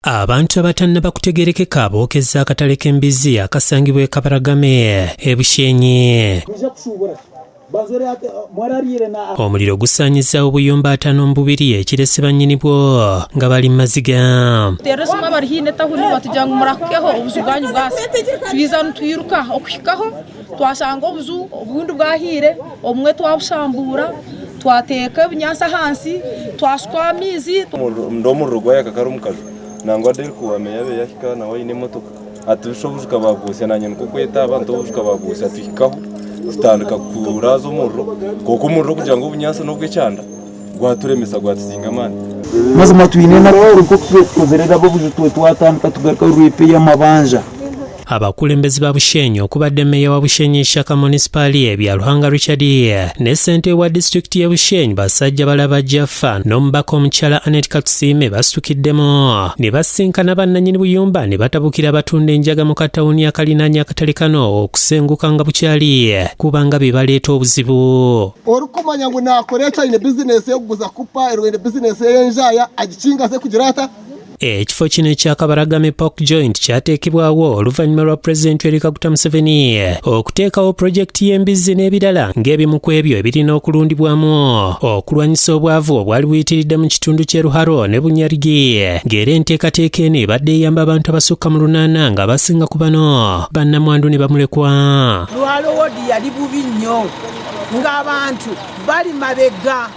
Abantu abatannaba kutegerekeka bookeza akatale k'embizzi akasangibwa e Kabaragame e Bushenyi. Omuliro gusaanyizza obuyumba 5 mu bubiri ekirese bannyini bwo nga bali mu maziga. Twasanga obuzu obundi bwahire omwe twabushambura twateeka ebinyansa hansi twasukwa amizi ndomurugwa yakakarumukaje nangwa deri kuwamenya be yahika na wayine motoka atubishobuka bagusya nanye nkukweta abantu obushika bagusya twikaho tutandika kuraza umurro koko umurro kugira ngo ubunyansa no bw'cyanda gwaturemesa gwatuzinga mani maze matwine na ko kozerera bo bujutwe twatandika tugaruka ruipe y'amabanja. Abakulembeze ba Bushenyi okubadde meya wa Bushenyi Shaka Municipal bya Ruhanga Richard ne ssente wa district ya Bushenyi basajja balaba Jaffa n'omubaka omukyala Anet Katusime basitukiddemo ne basinkana bannannyini buyumba ne batabukira abatunda enjaga mu katawuni akalinaanya akatale kano okusenguka nga bukyali kubanga bibaleeta obuzibu. Orukumanya ngu nakoleeta ine business yokuguza kupa ine business y'enjaya agikingaze kugira ata. Ekifo kino ekya Kabaragame Pork Joint kyateekebwawo oluvannyuma lwa Pulezidenti Yoweri Kaguta Museveni okuteekawo pulojekiti y'embizzi n'ebirala ng'ebimu ku ebyo ebirina okulundibwamu okulwanyisa obwavu obwali buyitiridde mu kitundu ky'e Ruharo ne Bunyarigi ng'era enteekateeka eno ebadde eyamba abantu abasukka mu 800 nga abasinga ku bano bannamwandu ne bamulekwa. Ruharo wodi yali bubi nnyo ng'abantu bali mabega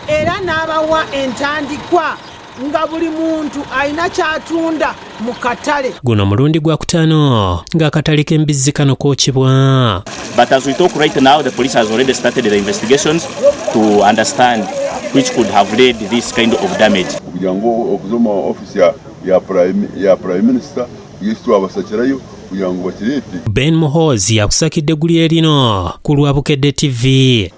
era n'abawa entandikwa nga buli muntu alina kyatunda mu katale. Guno mulundi gwa kutaano ng'akatale k'embizzi kano kookibwa. But as we talk right now, the police has already started the investigations to understand which could have led this kind of damage. Kugira ngo okuzoma office ya Prime Minister yesu abasakirayo kugira ngo bakirete. Ben Muhoozi yakusakidde eggulire lino ku Lwabukedde TV.